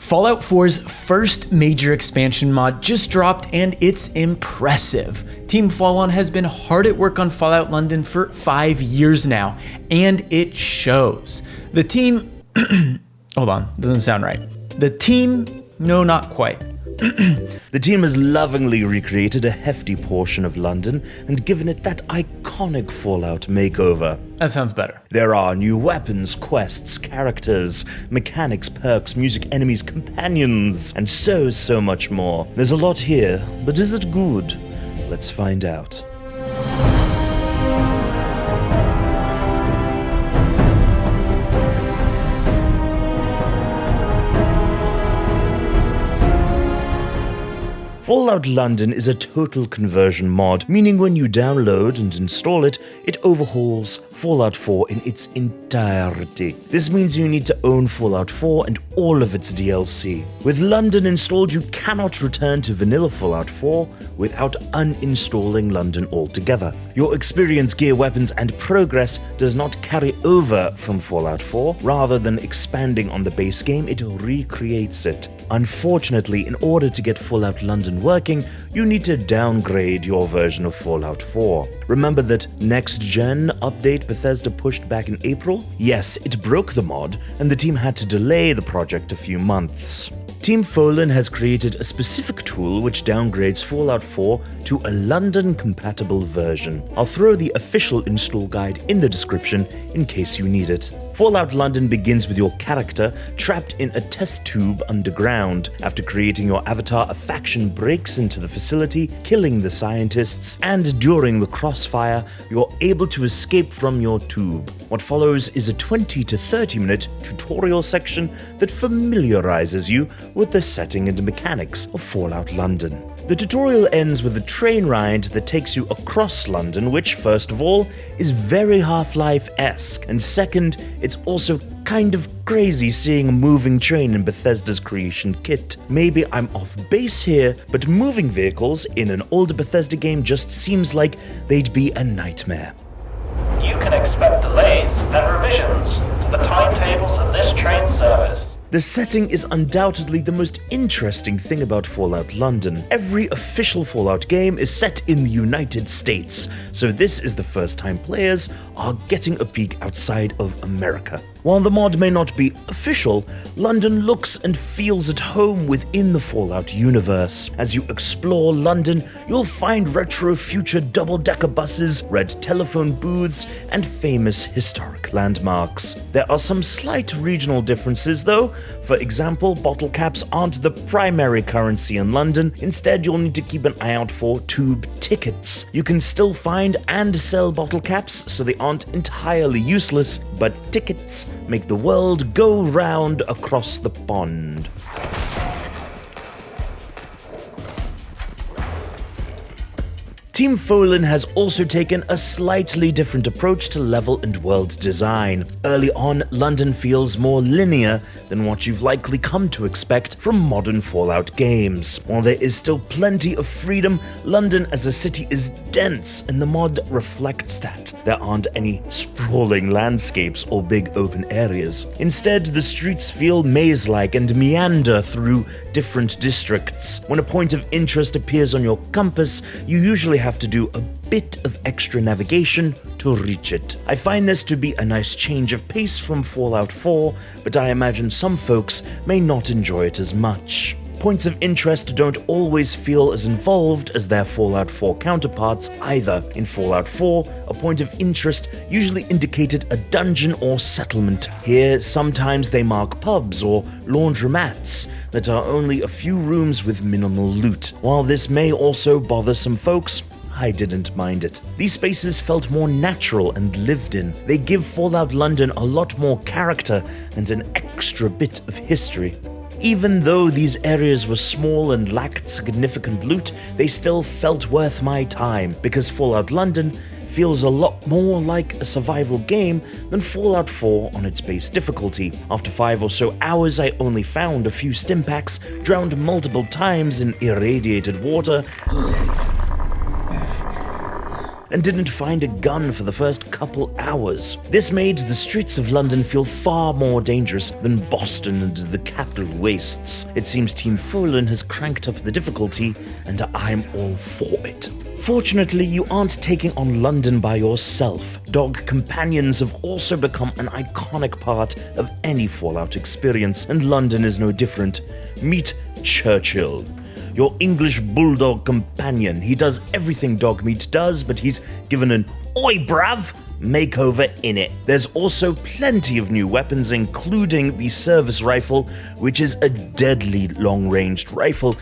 Fallout 4's first major expansion mod just dropped and it's impressive. Team Fallout has been hard at work on Fallout London for 5 years now, and it shows. The team, hold on, doesn't sound right. The team, no, not quite. The team has lovingly recreated a hefty portion of London and given it that iconic Fallout makeover. That sounds better. There are new weapons, quests, characters, mechanics, perks, music, enemies, companions, and so much more. There's a lot here, but is it good? Let's find out. Fallout London is a total conversion mod, meaning when you download and install it, it overhauls Fallout 4 in its entirety. This means you need to own Fallout 4 and all of its DLC. With London installed, you cannot return to vanilla Fallout 4 without uninstalling London altogether. Your experience, gear, weapons, and progress does not carry over from Fallout 4. Rather than expanding on the base game, it recreates it. Unfortunately, in order to get Fallout London working, you need to downgrade your version of Fallout 4. Remember that Next Gen update Bethesda pushed back in April? Yes, it broke the mod, and the team had to delay the project a few months. Team Fallout has created a specific tool which downgrades Fallout 4 to a London-compatible version. I'll throw the official install guide in the description in case you need it. Fallout London begins with your character trapped in a test tube underground. After creating your avatar, a faction breaks into the facility, killing the scientists, and during the crossfire, you're able to escape from your tube. What follows is a 20 to 30 minute tutorial section that familiarizes you with the setting and mechanics of Fallout London. The tutorial ends with a train ride that takes you across London, which, first of all, is very Half-Life-esque, and second, it's also kind of crazy seeing a moving train in Bethesda's creation kit. Maybe I'm off base here, but moving vehicles in an older Bethesda game just seems like they'd be a nightmare. You can expect delays and revisions to the timetables of this train service. The setting is undoubtedly the most interesting thing about Fallout London. Every official Fallout game is set in the United States, so this is the first time players are getting a peek outside of America. While the mod may not be official, London looks and feels at home within the Fallout universe. As you explore London, you'll find retro future double-decker buses, red telephone booths, and famous historic landmarks. There are some slight regional differences though. For example, bottle caps aren't the primary currency in London. Instead, you'll need to keep an eye out for tube tickets. You can still find and sell bottle caps, so they aren't entirely useless, but tickets make the world go round across the pond. Team Fallout has also taken a slightly different approach to level and world design. Early on, London feels more linear than what you've likely come to expect from modern Fallout games. While there is still plenty of freedom, London as a city is dense, and the mod reflects that. There aren't any sprawling landscapes or big open areas. Instead, the streets feel maze-like and meander through different districts. When a point of interest appears on your compass, you usually have to do a bit of extra navigation to reach it. I find this to be a nice change of pace from Fallout 4, but I imagine some folks may not enjoy it as much. Points of interest don't always feel as involved as their Fallout 4 counterparts either. In Fallout 4, a point of interest usually indicated a dungeon or settlement. Here, sometimes they mark pubs or laundromats that are only a few rooms with minimal loot. While this may also bother some folks, I didn't mind it. These spaces felt more natural and lived in. They give Fallout London a lot more character and an extra bit of history. Even though these areas were small and lacked significant loot, they still felt worth my time, because Fallout London feels a lot more like a survival game than Fallout 4 on its base difficulty. After 5 or so hours, I only found a few stimpaks, drowned multiple times in irradiated water, and didn't find a gun for the first couple hours. This made the streets of London feel far more dangerous than Boston and the capital wastes. It seems Team Folan has cranked up the difficulty, and I'm all for it. Fortunately, you aren't taking on London by yourself. Dog companions have also become an iconic part of any Fallout experience, and London is no different. Meet Churchill, your English bulldog companion. He does everything Dogmeat does, but he's given an "Oi bruv" makeover in it. There's also plenty of new weapons, including the service rifle, which is a deadly long-ranged rifle,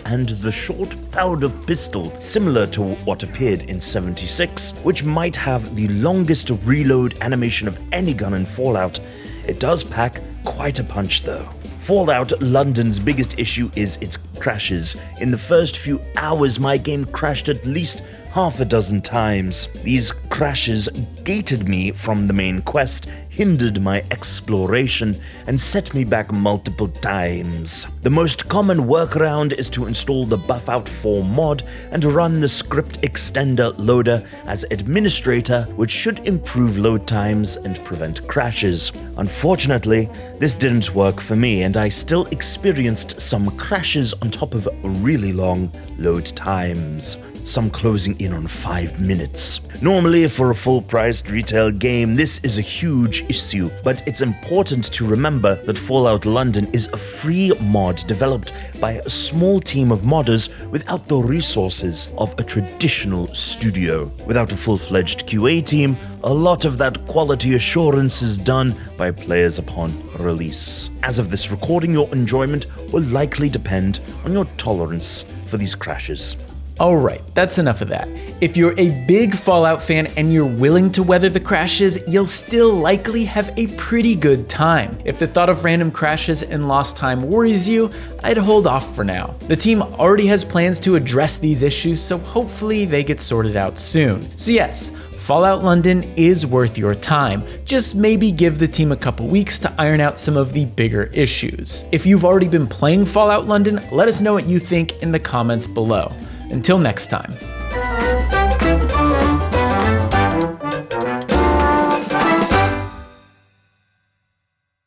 and the short powder pistol, similar to what appeared in 76, which might have the longest reload animation of any gun in Fallout. It does pack quite a punch though. Fallout London's biggest issue is its crashes. In the first few hours, my game crashed at least half a dozen times. These crashes gated me from the main quest, hindered my exploration, and set me back multiple times. The most common workaround is to install the Buffout4 mod and run the script extender loader as administrator, which should improve load times and prevent crashes. Unfortunately, this didn't work for me, and I still experienced some crashes on top of really long load times, some closing in on 5 minutes. Normally, for a full-priced retail game, this is a huge issue, but it's important to remember that Fallout London is a free mod developed by a small team of modders without the resources of a traditional studio. Without a full-fledged QA team, a lot of that quality assurance is done by players upon release. As of this recording, your enjoyment will likely depend on your tolerance for these crashes. Alright, that's enough of that. If you're a big Fallout fan and you're willing to weather the crashes, you'll still likely have a pretty good time. If the thought of random crashes and lost time worries you, I'd hold off for now. The team already has plans to address these issues, so hopefully they get sorted out soon. So yes, Fallout London is worth your time. Just maybe give the team a couple weeks to iron out some of the bigger issues. If you've already been playing Fallout London, let us know what you think in the comments below. Until next time.